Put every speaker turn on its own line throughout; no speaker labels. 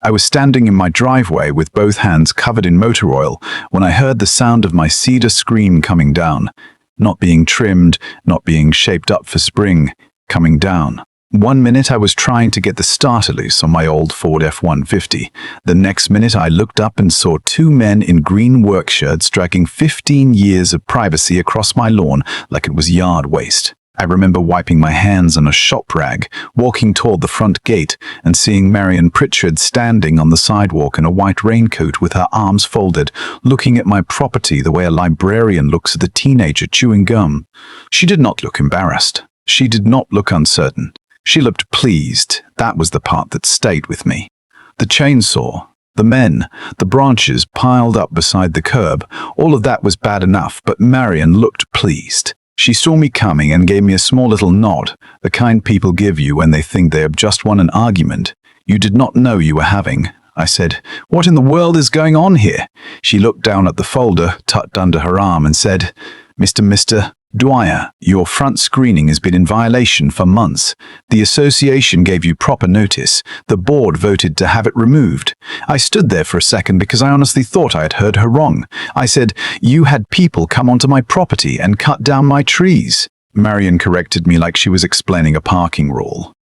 I was standing in my driveway with both hands covered in motor oil when I heard the sound of my Cedar screen coming down. Not being trimmed, not being shaped up for spring, coming down. 1 minute I was trying to get the starter loose on my old Ford F-150. The next minute I looked up and saw two men in green work shirts dragging 15 years of privacy across my lawn like it was yard waste. I remember wiping my hands on a shop rag, walking toward the front gate, and seeing Marion Pritchard standing on the sidewalk in a white raincoat with her arms folded, looking at my property the way a librarian looks at a teenager chewing gum. She did not look embarrassed. She did not look uncertain. She looked pleased. That was the part that stayed with me. The chainsaw, the men, the branches piled up beside the curb, all of that was bad enough, but Marion looked pleased. She saw me coming and gave me a small little nod, the kind people give you when they think they have just won an argument you did not know you were having. I said, "What in the world is going on here?" She looked down at the folder tucked under her arm and said, Mr. Dwyer, your front screening has been in violation for months. The association gave you proper notice. The board voted to have it removed." I stood there for a second because I honestly thought I had heard her wrong. I said, "You had people come onto my property and cut down my trees." Marion corrected me like she was explaining a parking rule.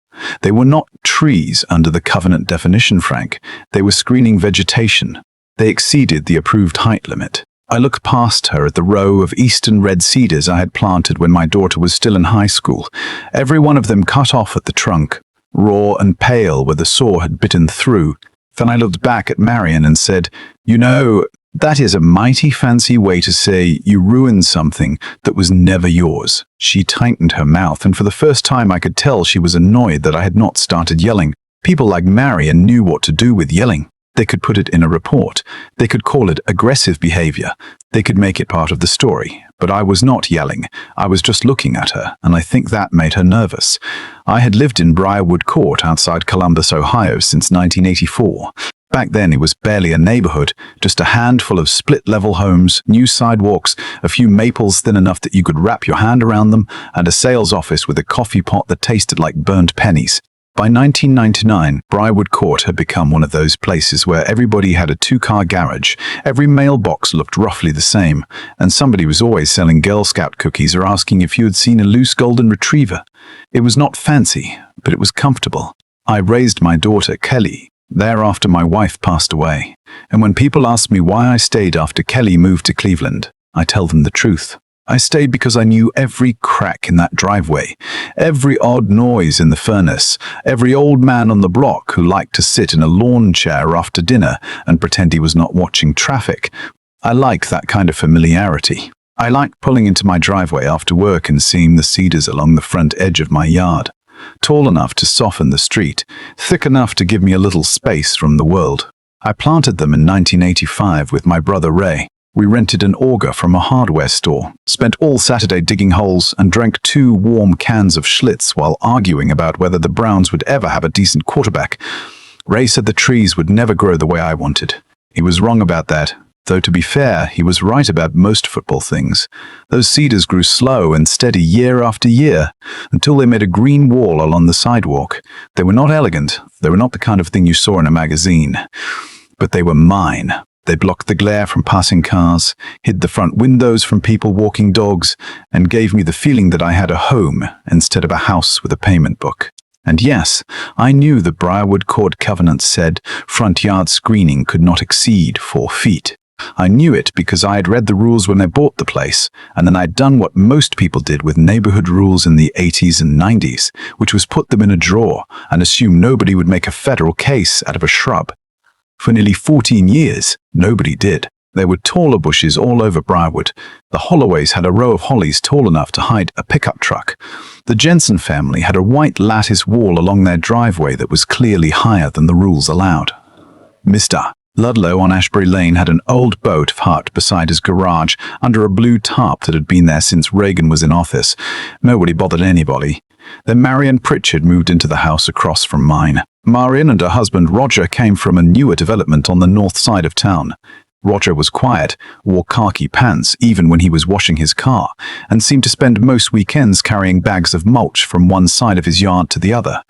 They were not trees under the covenant definition, Frank. They were screening vegetation. They exceeded the approved height limit. I looked past her at the row of eastern red cedars I had planted when my daughter was still in high school, every one of them cut off at the trunk, raw and pale where the saw had bitten through. Then I looked back at Marion and said, "You know, that is a mighty fancy way to say you ruined something that was never yours." She tightened her mouth, and for the first time I could tell she was annoyed that I had not started yelling. People like Marion knew what to do with yelling. They could put it in a report. They could call it aggressive behavior. They could make it part of the story. But I was not yelling. I was just looking at her, and I think that made her nervous. I had lived in Briarwood Court outside Columbus, Ohio since 1984. Back then it was barely a neighborhood, just a handful of split-level homes, new sidewalks, a few maples thin enough that you could wrap your hand around them, and a sales office with a coffee pot that tasted like burnt pennies. By 1999, Briarwood Court had become one of those places where everybody had a two-car garage, every mailbox looked roughly the same, and somebody was always selling Girl Scout cookies or asking if you had seen a loose golden retriever. It was not fancy, but it was comfortable. I raised my daughter, Kelly, there after my wife passed away, and when people ask me why I stayed after Kelly moved to Cleveland, I tell them the truth. I stayed because I knew every crack in that driveway, every odd noise in the furnace, every old man on the block who liked to sit in a lawn chair after dinner and pretend he was not watching traffic. I liked that kind of familiarity. I liked pulling into my driveway after work and seeing the cedars along the front edge of my yard, tall enough to soften the street, thick enough to give me a little space from the world. I planted them in 1985 with my brother Ray. We rented an auger from a hardware store, spent all Saturday digging holes, and drank 2 warm cans of Schlitz while arguing about whether the Browns would ever have a decent quarterback. Ray said the trees would never grow the way I wanted. He was wrong about that, though to be fair, he was right about most football things. Those cedars grew slow and steady year after year, until they made a green wall along the sidewalk. They were not elegant, they were not the kind of thing you saw in a magazine, but they were mine. They blocked the glare from passing cars, hid the front windows from people walking dogs, and gave me the feeling that I had a home instead of a house with a payment book. And yes, I knew the Briarwood Court covenant said front yard screening could not exceed 4 feet. I knew it because I had read the rules when I bought the place, and then I'd done what most people did with neighborhood rules in the 80s and 90s, which was put them in a drawer and assume nobody would make a federal case out of a shrub. For nearly 14 years, nobody did. There were taller bushes all over Briarwood. The Holloways had a row of hollies tall enough to hide a pickup truck. The Jensen family had a white lattice wall along their driveway that was clearly higher than the rules allowed. Mr. Ludlow on Ashbury Lane had an old boat parked beside his garage under a blue tarp that had been there since Reagan was in office. Nobody bothered anybody. Then Marion Pritchard moved into the house across from mine. Marion and her husband Roger came from a newer development on the north side of town. Roger was quiet, wore khaki pants even when he was washing his car, and seemed to spend most weekends carrying bags of mulch from one side of his yard to the other.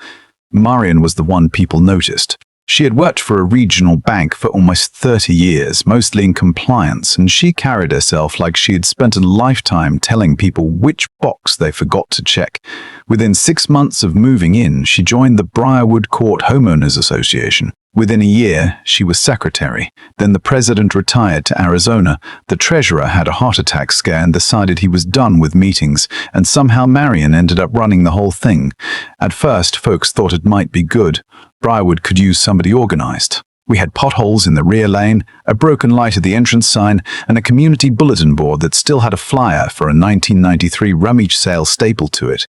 Marion was the one people noticed. She had worked for a regional bank for almost 30 years, mostly in compliance, and she carried herself like she had spent a lifetime telling people which box they forgot to check. Within 6 months of moving in, she joined the Briarwood Court Homeowners Association. Within a year, she was secretary. Then the president retired to Arizona. The treasurer had a heart attack scare and decided he was done with meetings, and somehow Marion ended up running the whole thing. At first, folks thought it might be good. Briarwood could use somebody organized. We had potholes in the rear lane, a broken light at the entrance sign, and a community bulletin board that still had a flyer for a 1993 rummage sale stapled to it.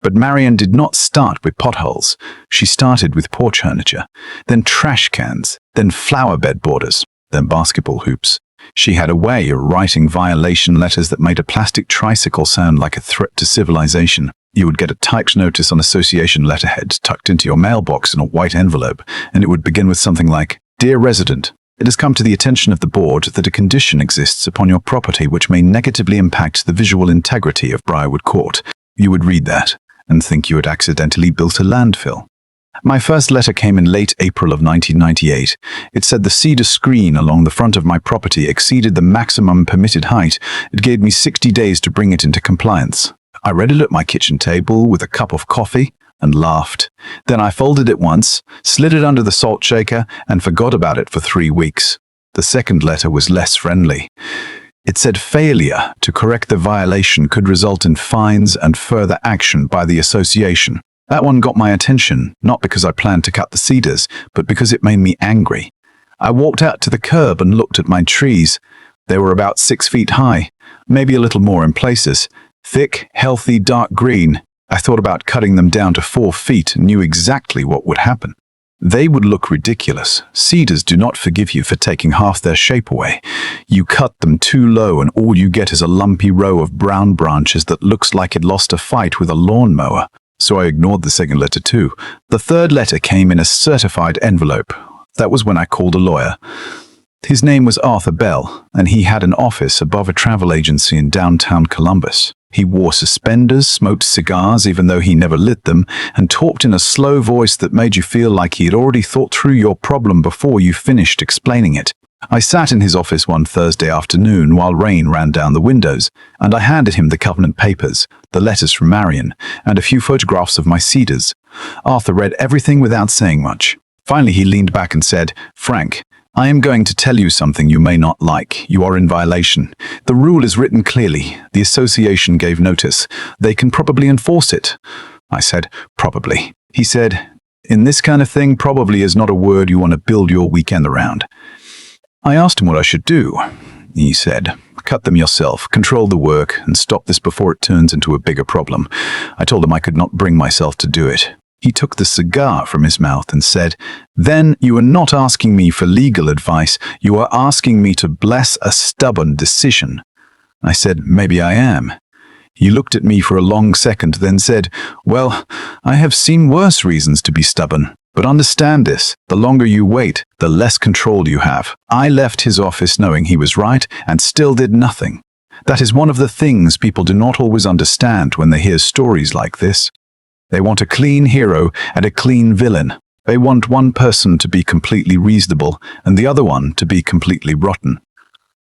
But Marion did not start with potholes. She started with porch furniture, then trash cans, then flower bed borders, then basketball hoops. She had a way of writing violation letters that made a plastic tricycle sound like a threat to civilization. You would get a typed notice on association letterhead tucked into your mailbox in a white envelope, and it would begin with something like, "Dear resident, it has come to the attention of the board that a condition exists upon your property which may negatively impact the visual integrity of Briarwood Court." You would read that and think you had accidentally built a landfill. My first letter came in late April of 1998. It said the cedar screen along the front of my property exceeded the maximum permitted height. It gave me 60 days to bring it into compliance. I read it at my kitchen table with a cup of coffee and laughed. Then I folded it once, slid it under the salt shaker, and forgot about it for 3 weeks. The second letter was less friendly. It said failure to correct the violation could result in fines and further action by the association. That one got my attention, not because I planned to cut the cedars, but because it made me angry. I walked out to the curb and looked at my trees. They were about 6 feet high, maybe a little more in places. Thick, healthy, dark green. I thought about cutting them down to 4 feet and knew exactly what would happen. They would look ridiculous. Cedars do not forgive you for taking half their shape away. You cut them too low and all you get is a lumpy row of brown branches that looks like it lost a fight with a lawnmower. So I ignored the second letter too. The third letter came in a certified envelope. That was when I called a lawyer. His name was Arthur Bell, and he had an office above a travel agency in downtown Columbus. He wore suspenders, smoked cigars even though he never lit them, and talked in a slow voice that made you feel like he had already thought through your problem before you finished explaining it. I sat in his office one Thursday afternoon while rain ran down the windows, and I handed him the covenant papers, the letters from Marion, and a few photographs of my cedars. Arthur read everything without saying much. Finally, he leaned back and said, "Frank, I am going to tell you something you may not like. You are in violation. The rule is written clearly. The association gave notice. They can probably enforce it." I said, "Probably." He said, "In this kind of thing, probably is not a word you want to build your weekend around." I asked him what I should do. He said, "Cut them yourself, control the work, and stop this before it turns into a bigger problem." I told him I could not bring myself to do it. He took the cigar from his mouth and said, "Then you are not asking me for legal advice. You are asking me to bless a stubborn decision." I said, "Maybe I am." He looked at me for a long second, then said, "Well, I have seen worse reasons to be stubborn. But understand this, the longer you wait, the less control you have." I left his office knowing he was right and still did nothing. That is one of the things people do not always understand when they hear stories like this. They want a clean hero and a clean villain. They want one person to be completely reasonable and the other one to be completely rotten.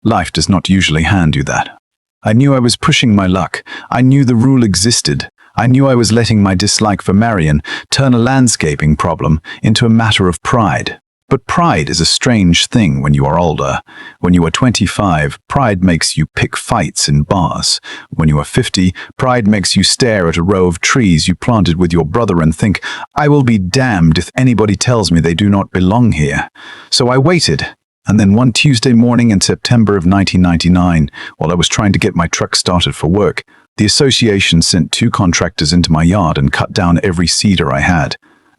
Life does not usually hand you that. I knew I was pushing my luck. I knew the rule existed. I knew I was letting my dislike for Marion turn a landscaping problem into a matter of pride. But pride is a strange thing when you are older. When you are 25, pride makes you pick fights in bars. When you are 50, pride makes you stare at a row of trees you planted with your brother and think, "I will be damned if anybody tells me they do not belong here." So I waited. And then one Tuesday morning in September of 1999, while I was trying to get my truck started for work, the association sent 2 contractors into my yard and cut down every cedar I had.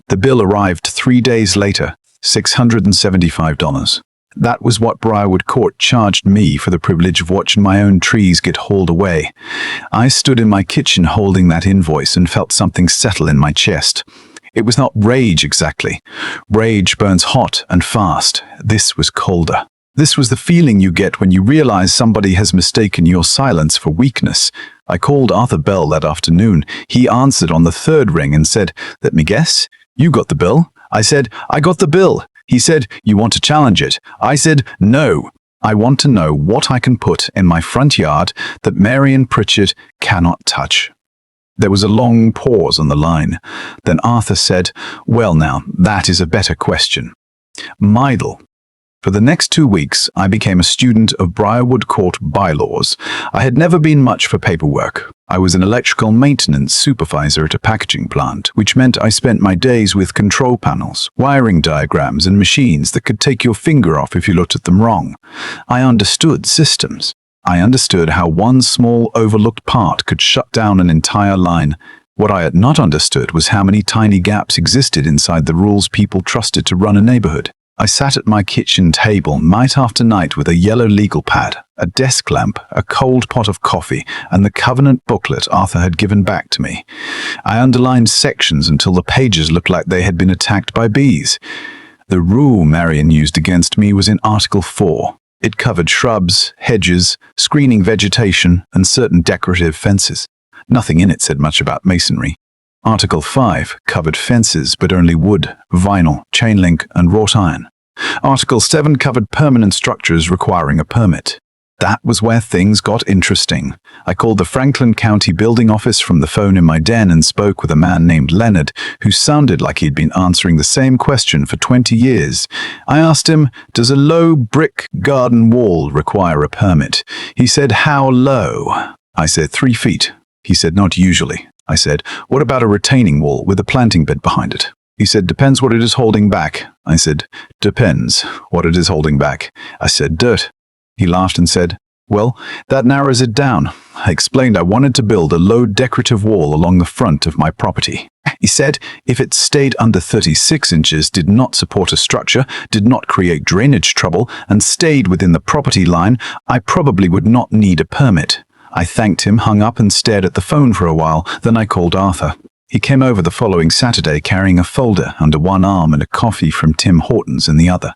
The bill arrived 3 days later. $675. That was what Briarwood Court charged me for the privilege of watching my own trees get hauled away. I stood in my kitchen holding that invoice and felt something settle in my chest. It was not rage exactly. Rage burns hot and fast. This was colder. This was the feeling you get when you realize somebody has mistaken your silence for weakness. I called Arthur Bell that afternoon. He answered on the 3rd ring and said, "Let me guess, you got the bill?" I said, "I got the bill." He said, "You want to challenge it?" I said, "No. I want to know what I can put in my front yard that Marion Pritchard cannot touch." There was a long pause on the line. Then Arthur said, "Well now, that is a better question. Mydle." For the next 2 weeks, I became a student of Briarwood Court bylaws. I had never been much for paperwork. I was an electrical maintenance supervisor at a packaging plant, which meant I spent my days with control panels, wiring diagrams, and machines that could take your finger off if you looked at them wrong. I understood systems. I understood how one small overlooked part could shut down an entire line. What I had not understood was how many tiny gaps existed inside the rules people trusted to run a neighborhood. I sat at my kitchen table night after night with a yellow legal pad, a desk lamp, a cold pot of coffee, and the covenant booklet Arthur had given back to me. I underlined sections until the pages looked like they had been attacked by bees. The rule Marion used against me was in Article 4. It covered shrubs, hedges, screening vegetation, and certain decorative fences. Nothing in it said much about masonry. Article 5 covered fences, but only wood, vinyl, chain link, and wrought iron. Article 7 covered permanent structures requiring a permit. That was where things got interesting. I called the Franklin County Building Office from the phone in my den and spoke with a man named Leonard, who sounded like he'd been answering the same question for 20 years. I asked him, "Does a low brick garden wall require a permit?" He said, "How low?" I said, 3 feet. He said, "Not usually." I said, "What about a retaining wall with a planting bed behind it?" He said, "Depends what it is holding back." I said, "Depends what it is holding back." I said, "Dirt." He laughed and said, "Well, that narrows it down." I explained I wanted to build a low decorative wall along the front of my property. He said if it stayed under 36 inches, did not support a structure, did not create drainage trouble, and stayed within the property line, I probably would not need a permit. I thanked him, hung up, and stared at the phone for a while. Then I called Arthur. He came over the following Saturday carrying a folder under one arm and a coffee from Tim Hortons in the other.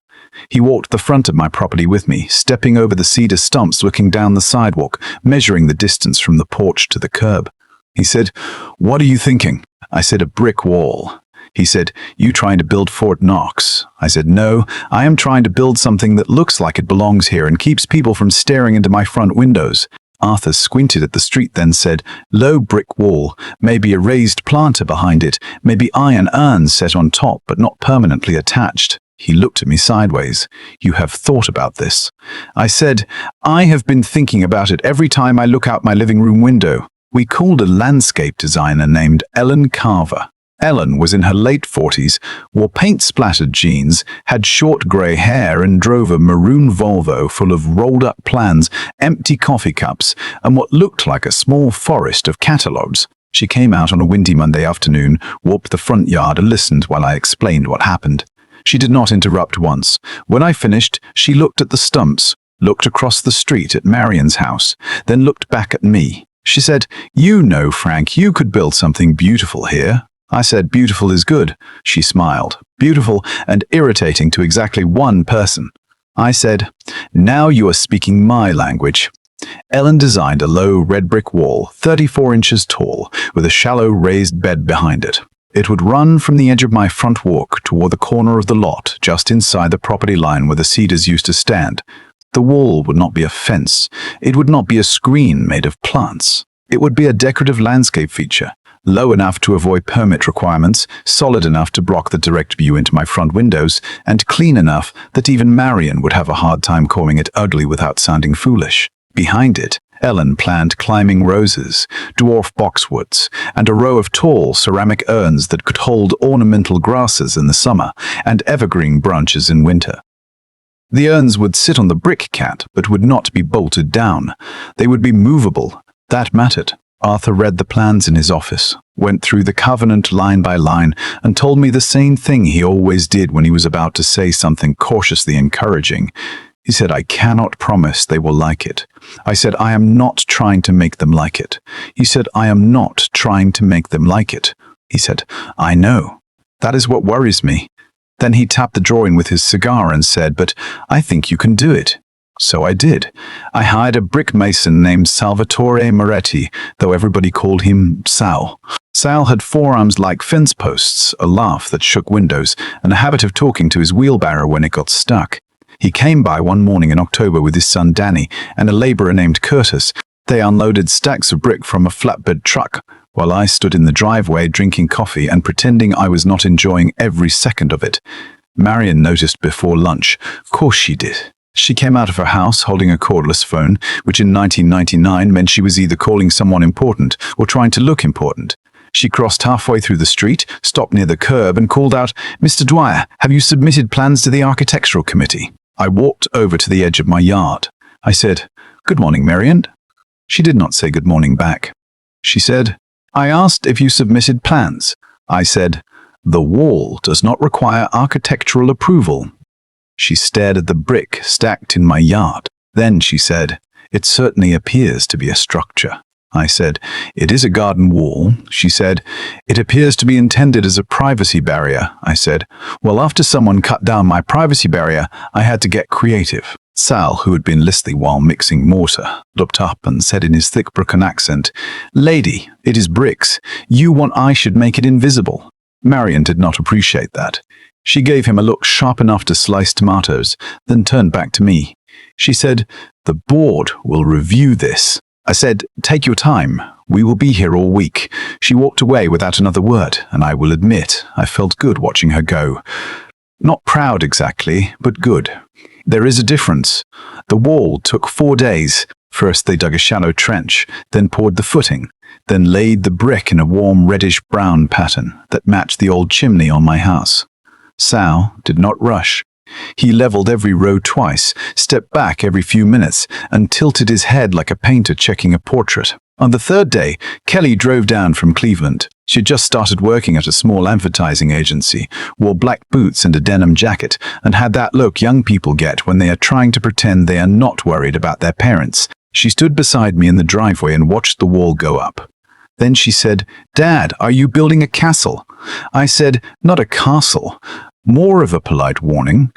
He walked the front of my property with me, stepping over the cedar stumps, looking down the sidewalk, measuring the distance from the porch to the curb. He said, "What are you thinking?" I said, "A brick wall." He said, "You trying to build Fort Knox?" I said, "No, I am trying to build something that looks like it belongs here and keeps people from staring into my front windows." Arthur squinted at the street, then said, "Low brick wall, maybe a raised planter behind it, maybe iron urns set on top but not permanently attached." He looked at me sideways. "You have thought about this?" I said, "I have been thinking about it every time I look out my living room window." We called a landscape designer named Ellen Carver. Ellen was in her late 40s, wore paint-splattered jeans, had short grey hair, and drove a maroon Volvo full of rolled-up plans, empty coffee cups, and what looked like a small forest of catalogues. She came out on a windy Monday afternoon, walked the front yard, and listened while I explained what happened. She did not interrupt once. When I finished, she looked at the stumps, looked across the street at Marion's house, then looked back at me. She said, "You know, Frank, you could build something beautiful here." I said, "Beautiful is good." She smiled. "Beautiful and irritating to exactly one person." I said, "Now you are speaking my language." Ellen designed a low red brick wall, 34 inches tall, with a shallow raised bed behind it. It would run from the edge of my front walk toward the corner of the lot, just inside the property line where the cedars used to stand. The wall would not be a fence. It would not be a screen made of plants. It would be a decorative landscape feature, low enough to avoid permit requirements, solid enough to block the direct view into my front windows, and clean enough that even Marion would have a hard time calling it ugly without sounding foolish. Behind it, Ellen planned climbing roses, dwarf boxwoods, and a row of tall ceramic urns that could hold ornamental grasses in the summer and evergreen branches in winter. The urns would sit on the brick cat, but would not be bolted down. They would be movable. That mattered. Arthur read the plans in his office, went through the covenant line by line, and told me the same thing he always did when he was about to say something cautiously encouraging. He said, "I cannot promise they will like it." I said, "I am not trying to make them like it." He said, "I am not trying to make them like it." He said, "I know. That is what worries me." Then he tapped the drawing with his cigar and said, "But I think you can do it." So I did. I hired a brick mason named Salvatore Moretti, though everybody called him Sal. Sal had forearms like fence posts, a laugh that shook windows, and a habit of talking to his wheelbarrow when it got stuck. He came by one morning in October with his son Danny and a laborer named Curtis. They unloaded stacks of brick from a flatbed truck, while I stood in the driveway drinking coffee and pretending I was not enjoying every second of it. Marion noticed before lunch. Of course she did. She came out of her house holding a cordless phone, which in 1999 meant she was either calling someone important or trying to look important. She crossed halfway through the street, stopped near the curb, and called out, "Mr. Dwyer, have you submitted plans to the architectural committee?" I walked over to the edge of my yard. I said, "Good morning, Marion." She did not say good morning back. She said, "I asked if you submitted plans." I said, "The wall does not require architectural approval." She stared at the brick stacked in my yard. Then she said, "It certainly appears to be a structure." I said, "It is a garden wall." She said, "It appears to be intended as a privacy barrier." I said, "Well, after someone cut down my privacy barrier, I had to get creative." Sal, who had been listening while mixing mortar, looked up and said in his thick Brooklyn accent, "Lady, it is bricks. You want I should make it invisible." Marion did not appreciate that. She gave him a look sharp enough to slice tomatoes, then turned back to me. She said, "The board will review this." I said, "Take your time. We will be here all week." She walked away without another word, and I will admit, I felt good watching her go. Not proud exactly, but good. There is a difference. The wall took 4 days. First they dug a shallow trench, then poured the footing, then laid the brick in a warm reddish-brown pattern that matched the old chimney on my house. Sal did not rush. He leveled every row twice, stepped back every few minutes, and tilted his head like a painter checking a portrait. On the third day, Kelly drove down from Cleveland. She had just started working at a small advertising agency, wore black boots and a denim jacket, and had that look young people get when they are trying to pretend they are not worried about their parents. She stood beside me in the driveway and watched the wall go up. Then she said, "Dad, are you building a castle?" I said, "Not a castle. More of a polite warning."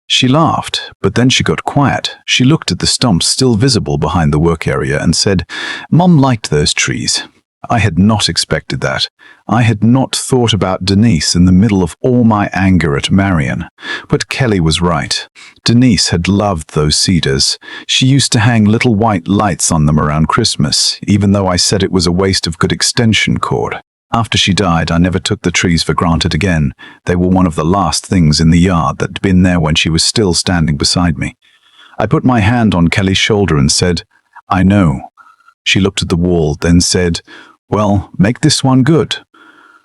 She laughed, but then she got quiet. She looked at the stumps still visible behind the work area and said, "Mom liked those trees." I had not expected that. I had not thought about Denise in the middle of all my anger at Marion. But Kelly was right. Denise had loved those cedars. She used to hang little white lights on them around Christmas, even though I said it was a waste of good extension cord. After she died, I never took the trees for granted again. They were one of the last things in the yard that had been there when she was still standing beside me. I put my hand on Kelly's shoulder and said, "I know." She looked at the wall, then said, "Well, make this one good."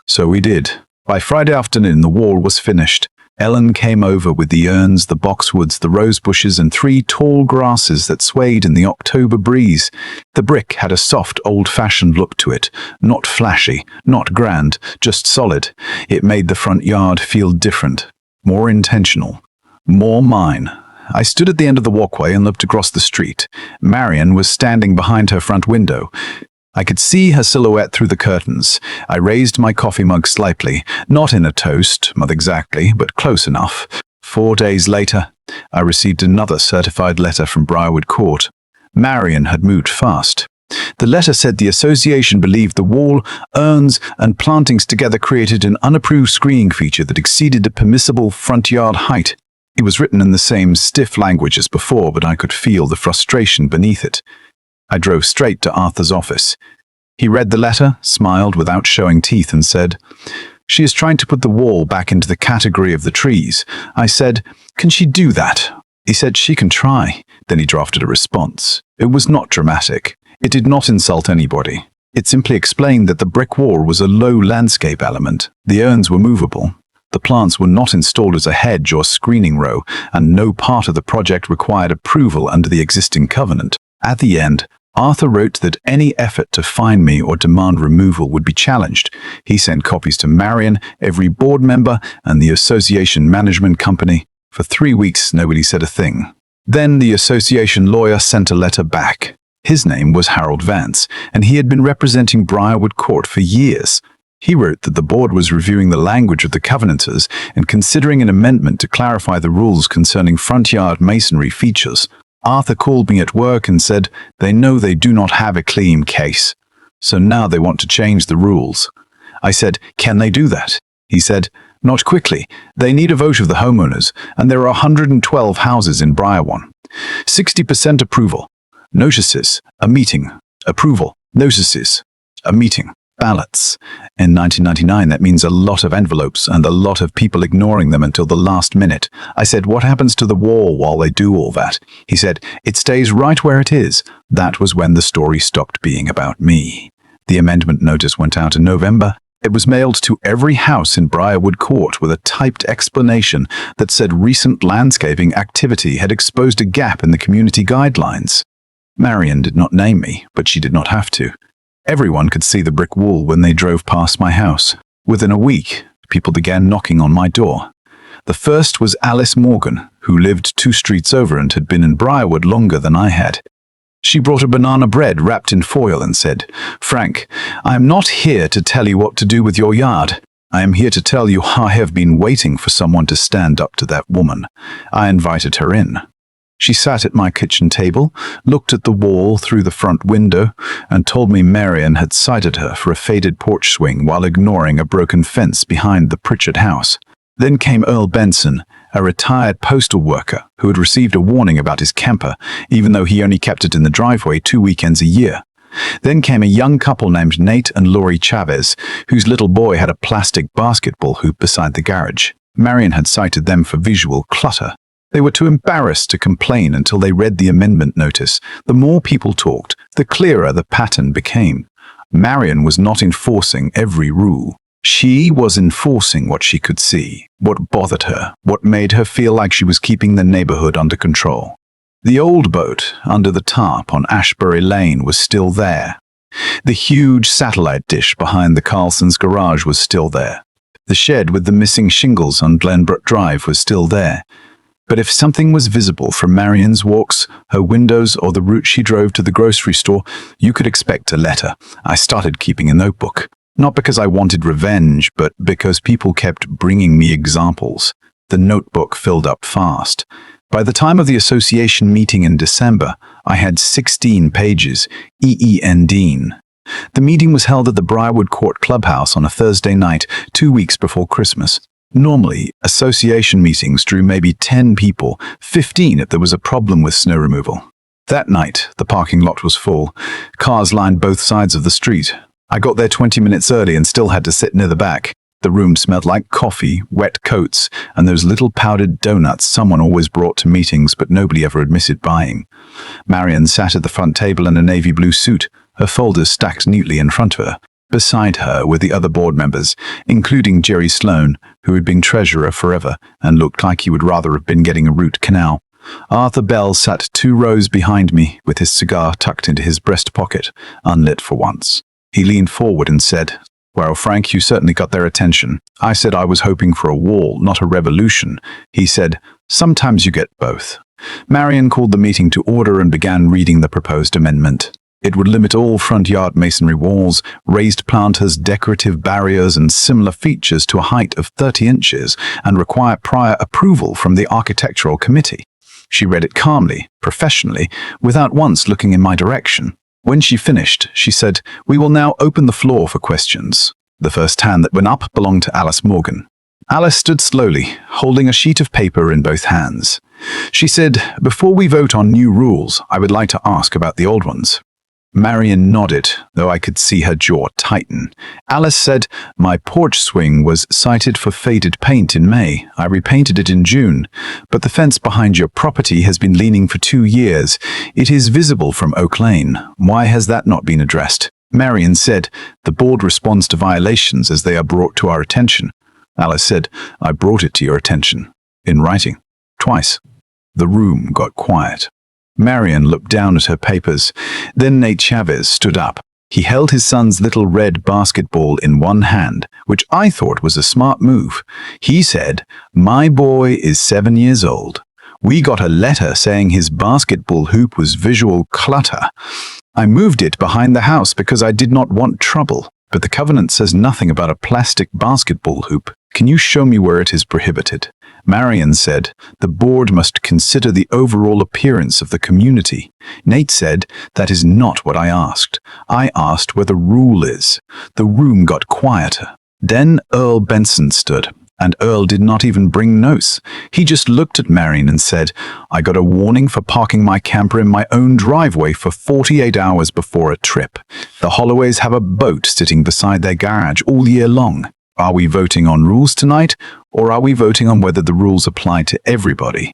So we did. By Friday afternoon, the wall was finished. Ellen came over with the urns, the boxwoods, the rose bushes, and 3 tall grasses that swayed in the October breeze. The brick had a soft, old-fashioned look to it, not flashy, not grand, just solid. It made the front yard feel different, more intentional, more mine. I stood at the end of the walkway and looked across the street. Marion was standing behind her front window. I could see her silhouette through the curtains. I raised my coffee mug slightly, not in a toast, not exactly, but close enough. 4 days later, I received another certified letter from Briarwood Court. Marion had moved fast. The letter said the association believed the wall, urns, and plantings together created an unapproved screening feature that exceeded the permissible front yard height. It was written in the same stiff language as before, but I could feel the frustration beneath it. I drove straight to Arthur's office. He read the letter, smiled without showing teeth, and said, "She is trying to put the wall back into the category of the trees." I said, "Can she do that?" He said, "She can try." Then he drafted a response. It was not dramatic. It did not insult anybody. It simply explained that the brick wall was a low landscape element. The urns were movable. The plants were not installed as a hedge or screening row, and no part of the project required approval under the existing covenant. At the end, Arthur wrote that any effort to fine me or demand removal would be challenged. He sent copies to Marion, every board member, and the association management company. For 3 weeks, nobody said a thing. Then the association lawyer sent a letter back. His name was Harold Vance, and he had been representing Briarwood Court for years. He wrote that the board was reviewing the language of the covenanters and considering an amendment to clarify the rules concerning front yard masonry features. Arthur called me at work and said they know they do not have a clean case, so now they want to change the rules. I said, "Can they do that?" He said, "Not quickly. They need a vote of the homeowners, and there are 112 houses in Briarwood. 60% approval. Notices, a meeting. Approval, notices, a meeting. Ballots. In 1999, that means a lot of envelopes and a lot of people ignoring them until the last minute." I said, "What happens to the wall while they do all that?" He said, "It stays right where it is." That was when the story stopped being about me. The amendment notice went out in November. It was mailed to every house in Briarwood Court with a typed explanation that said recent landscaping activity had exposed a gap in the community guidelines. Marion did not name me, but she did not have to. Everyone could see the brick wall when they drove past my house. Within a week, people began knocking on my door. The first was Alice Morgan, who lived 2 streets over and had been in Briarwood longer than I had. She brought a banana bread wrapped in foil and said, "Frank, I am not here to tell you what to do with your yard. I am here to tell you I have been waiting for someone to stand up to that woman." I invited her in. She sat at my kitchen table, looked at the wall through the front window, and told me Marion had cited her for a faded porch swing while ignoring a broken fence behind the Pritchard house. Then came Earl Benson, a retired postal worker who had received a warning about his camper, even though he only kept it in the driveway 2 weekends a year. Then came a young couple named Nate and Lori Chavez, whose little boy had a plastic basketball hoop beside the garage. Marion had cited them for visual clutter. They were too embarrassed to complain until they read the amendment notice. The more people talked, the clearer the pattern became. Marion was not enforcing every rule. She was enforcing what she could see, what bothered her, what made her feel like she was keeping the neighborhood under control. The old boat under the tarp on Ashbury Lane was still there. The huge satellite dish behind the Carlsons' garage was still there. The shed with the missing shingles on Glenbrook Drive was still there. But if something was visible from Marion's walks, her windows, or the route she drove to the grocery store, you could expect a letter. I started keeping a notebook. Not because I wanted revenge, but because people kept bringing me examples. The notebook filled up fast. By the time of the association meeting in December, I had 16 pages, EENDing. The meeting was held at the Briarwood Court Clubhouse on a Thursday night, 2 weeks before Christmas. Normally, association meetings drew maybe 10 people, 15 if there was a problem with snow removal. That night, the parking lot was full. Cars lined both sides of the street. I got there 20 minutes early and still had to sit near the back. The room smelled like coffee, wet coats, and those little powdered donuts someone always brought to meetings but nobody ever admitted buying. Marion sat at the front table in a navy blue suit, her folders stacked neatly in front of her. Beside her were the other board members, including Jerry Sloan, who had been treasurer forever and looked like he would rather have been getting a root canal. Arthur Bell sat 2 rows behind me with his cigar tucked into his breast pocket, unlit for once. He leaned forward and said, "Well, Frank, you certainly got their attention." I said I was hoping for a wall, not a revolution. He said, "Sometimes you get both." Marion called the meeting to order and began reading the proposed amendment. It would limit all front yard masonry walls, raised planters, decorative barriers, and similar features to a height of 30 inches and require prior approval from the architectural committee. She read it calmly, professionally, without once looking in my direction. When she finished, she said, "We will now open the floor for questions." The first hand that went up belonged to Alice Morgan. Alice stood slowly, holding a sheet of paper in both hands. She said, "Before we vote on new rules, I would like to ask about the old ones." Marion nodded, though I could see her jaw tighten. Alice said, "My porch swing was cited for faded paint in May. I repainted it in June. But the fence behind your property has been leaning for 2 years. It is visible from Oak Lane. Why has that not been addressed?" Marion said, "The board responds to violations as they are brought to our attention." Alice said, "I brought it to your attention. In writing. Twice." The room got quiet. Marion looked down at her papers. Then Nate Chavez stood up. He held his son's little red basketball in one hand, which I thought was a smart move. He said, "My boy is 7 years old. We got a letter saying his basketball hoop was visual clutter. I moved it behind the house because I did not want trouble, but the covenant says nothing about a plastic basketball hoop. Can you show me where it is prohibited?" Marion said, the board must consider the overall appearance of the community. Nate said, that is not what I asked. I asked where the rule is. The room got quieter. Then Earl Benson stood, and Earl did not even bring notes. He just looked at Marion and said, I got a warning for parking my camper in my own driveway for 48 hours before a trip. The Holloways have a boat sitting beside their garage all year long. Are we voting on rules tonight, or are we voting on whether the rules apply to everybody?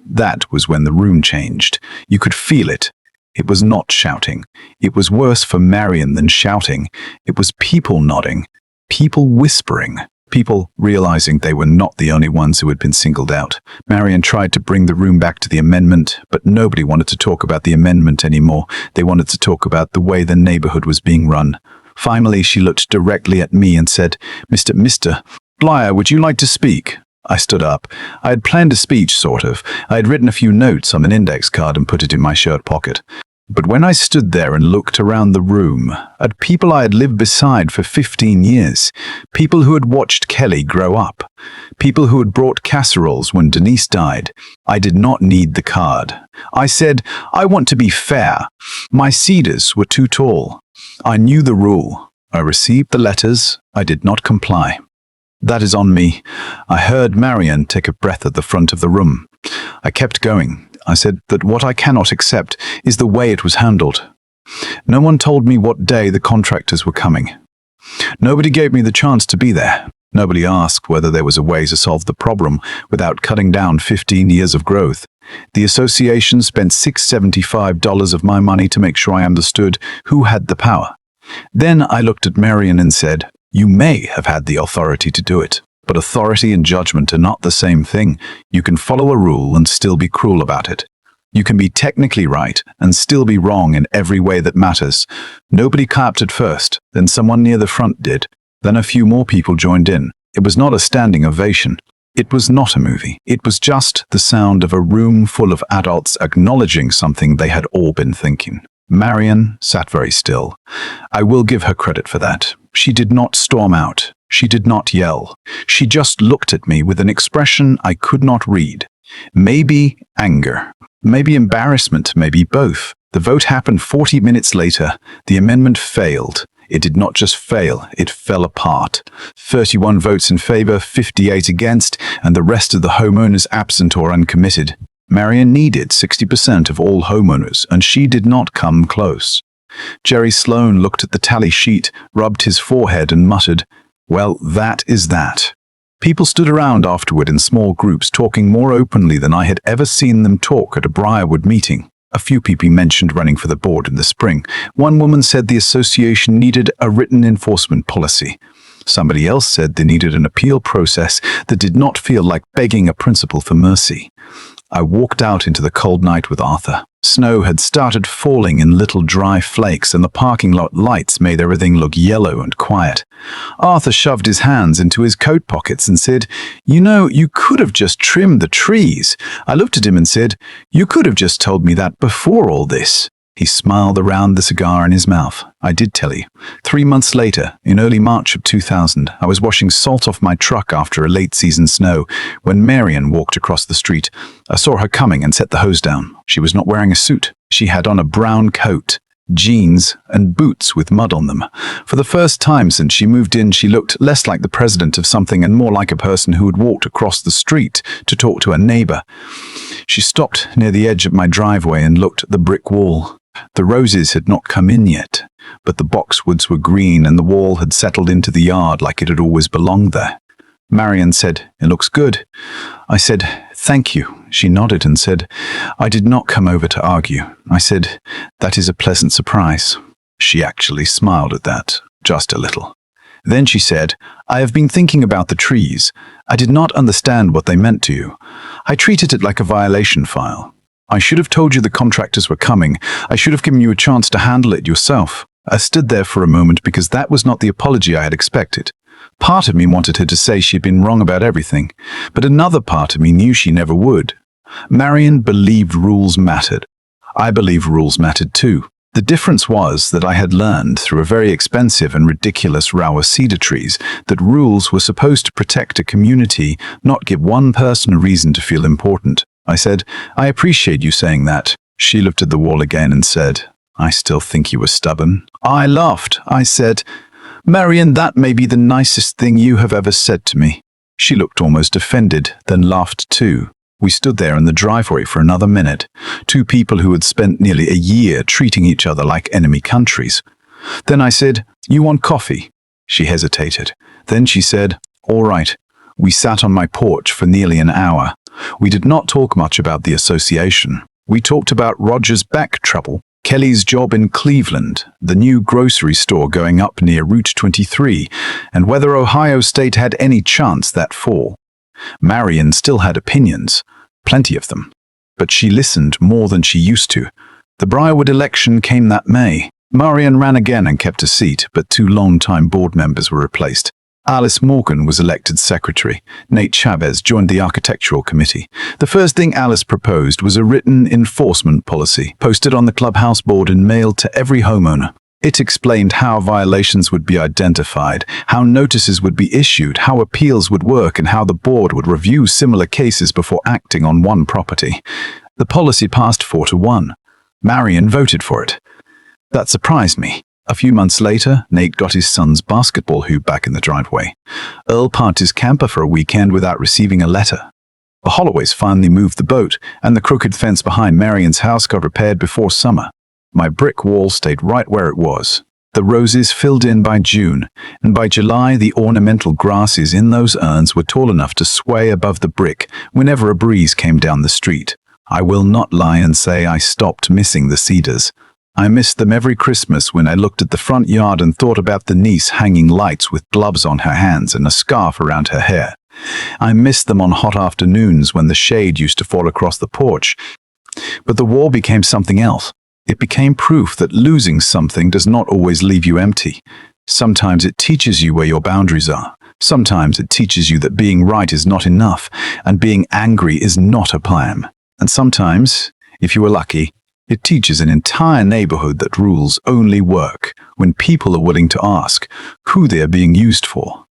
That was when the room changed. You could feel it. It was not shouting. It was worse for Marion than shouting. It was people nodding, people whispering, people realizing they were not the only ones who had been singled out. Marion tried to bring the room back to the amendment, but nobody wanted to talk about the amendment anymore. They wanted to talk about the way the neighborhood was being run. Finally, she looked directly at me and said, Mr. Blyer, would you like to speak? I stood up. I had planned a speech, sort of. I had written a few notes on an index card and put it in my shirt pocket. But when I stood there and looked around the room, at people I had lived beside for 15 years, people who had watched Kelly grow up, people who had brought casseroles when Denise died, I did not need the card. I said, I want to be fair. My cedars were too tall. I knew the rule. I received the letters. I did not comply. That is on me. I heard Marion take a breath at the front of the room. I kept going. I said that what I cannot accept is the way it was handled. No one told me what day the contractors were coming. Nobody gave me the chance to be there. Nobody asked whether there was a way to solve the problem without cutting down 15 years of growth. The association spent $675 of my money to make sure I understood who had the power. Then I looked at Marion and said, you may have had the authority to do it. But authority and judgment are not the same thing. You can follow a rule and still be cruel about it. You can be technically right and still be wrong in every way that matters. Nobody clapped at first, then someone near the front did. Then a few more people joined in. It was not a standing ovation. It was not a movie. It was just the sound of a room full of adults acknowledging something they had all been thinking. Marion sat very still. I will give her credit for that. She did not storm out. She did not yell. She just looked at me with an expression I could not read. Maybe anger, maybe embarrassment, maybe both. The vote happened 40 minutes later. The amendment failed. It did not just fail, it fell apart. 31 votes in favor, 58 against, and the rest of the homeowners absent or uncommitted. Marion needed 60% of all homeowners, and she did not come close. Jerry Sloan looked at the tally sheet, rubbed his forehead, and muttered, well, that is that. People stood around afterward in small groups, talking more openly than I had ever seen them talk at a Briarwood meeting. A few people mentioned running for the board in the spring. One woman said the association needed a written enforcement policy. Somebody else said they needed an appeal process that did not feel like begging a principal for mercy. I walked out into the cold night with Arthur. Snow had started falling in little dry flakes, and the parking lot lights made everything look yellow and quiet. Arthur shoved his hands into his coat pockets and said, you know, you could have just trimmed the trees. I looked at him and said, you could have just told me that before all this. He smiled around the cigar in his mouth. I did tell you. 3 months later, in early March of 2000, I was washing salt off my truck after a late-season snow when Marion walked across the street. I saw her coming and set the hose down. She was not wearing a suit. She had on a brown coat, jeans, and boots with mud on them. For the first time since she moved in, she looked less like the president of something and more like a person who had walked across the street to talk to a neighbor. She stopped near the edge of my driveway and looked at the brick wall. The roses had not come in yet, but the boxwoods were green and the wall had settled into the yard like it had always belonged there. Marion said, it looks good. I said, thank you. She nodded and said, I did not come over to argue. I said, that is a pleasant surprise. She actually smiled at that, just a little. Then she said, I have been thinking about the trees. I did not understand what they meant to you. I treated it like a violation file. I should have told you the contractors were coming. I should have given you a chance to handle it yourself. I stood there for a moment because that was not the apology I had expected. Part of me wanted her to say she had been wrong about everything, but another part of me knew she never would. Marion believed rules mattered. I believe rules mattered too. The difference was that I had learned through a very expensive and ridiculous row of cedar trees that rules were supposed to protect a community, not give one person a reason to feel important. I said, "I appreciate you saying that." She looked at the wall again and said, "I still think you were stubborn." I laughed. I said, "Marian, that may be the nicest thing you have ever said to me." She looked almost offended, then laughed too. We stood there in the driveway for another minute, two people who had spent nearly a year treating each other like enemy countries. Then I said, "You want coffee?" She hesitated. Then she said, "All right." We sat on my porch for nearly an hour. We did not talk much about the association. We talked about Roger's back trouble, Kelly's job in Cleveland, the new grocery store going up near Route 23, and whether Ohio State had any chance that fall. Marian still had opinions, plenty of them, but she listened more than she used to. The Briarwood election came that May. Marian ran again and kept a seat, but two long-time board members were replaced. Alice Morgan was elected secretary. Nate Chavez joined the architectural committee. The first thing Alice proposed was a written enforcement policy, posted on the clubhouse board and mailed to every homeowner. It explained how violations would be identified, how notices would be issued, how appeals would work, and how the board would review similar cases before acting on one property. The policy passed 4-1. Marian voted for it. That surprised me. A few months later, Nate got his son's basketball hoop back in the driveway. Earl parked his camper for a weekend without receiving a letter. The Holloways finally moved the boat, and the crooked fence behind Marian's house got repaired before summer. My brick wall stayed right where it was. The roses filled in by June, and by July the ornamental grasses in those urns were tall enough to sway above the brick whenever a breeze came down the street. I will not lie and say I stopped missing the cedars. I missed them every Christmas when I looked at the front yard and thought about the niece hanging lights with gloves on her hands and a scarf around her hair. I missed them on hot afternoons when the shade used to fall across the porch. But the wall became something else. It became proof that losing something does not always leave you empty. Sometimes it teaches you where your boundaries are. Sometimes it teaches you that being right is not enough, and being angry is not a plan. And sometimes, if you are lucky, it teaches an entire neighborhood that rules only work when people are willing to ask who they are being used for.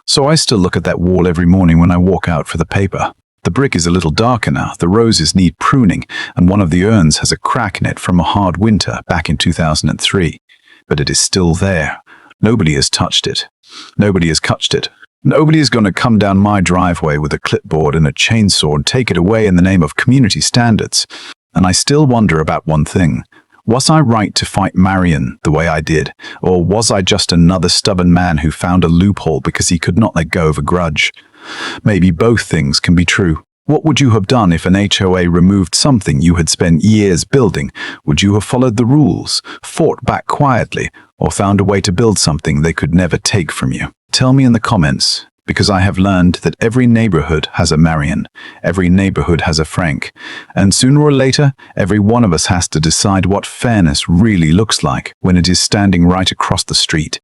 So I still look at that wall every morning when I walk out for the paper. The brick is a little darker now, the roses need pruning, and one of the urns has a crack in it from a hard winter back in 2003. But it is still there. Nobody has touched it. Nobody has touched it. Nobody is going to come down my driveway with a clipboard and a chainsaw and take it away in the name of community standards. And I still wonder about one thing. Was I right to fight Marian the way I did? Or was I just another stubborn man who found a loophole because he could not let go of a grudge? Maybe both things can be true. What would you have done if an HOA removed something you had spent years building? Would you have followed the rules, fought back quietly, or found a way to build something they could never take from you? Tell me in the comments, because I have learned that every neighborhood has a Marian, every neighborhood has a Frank, and sooner or later, every one of us has to decide what fairness really looks like when it is standing right across the street.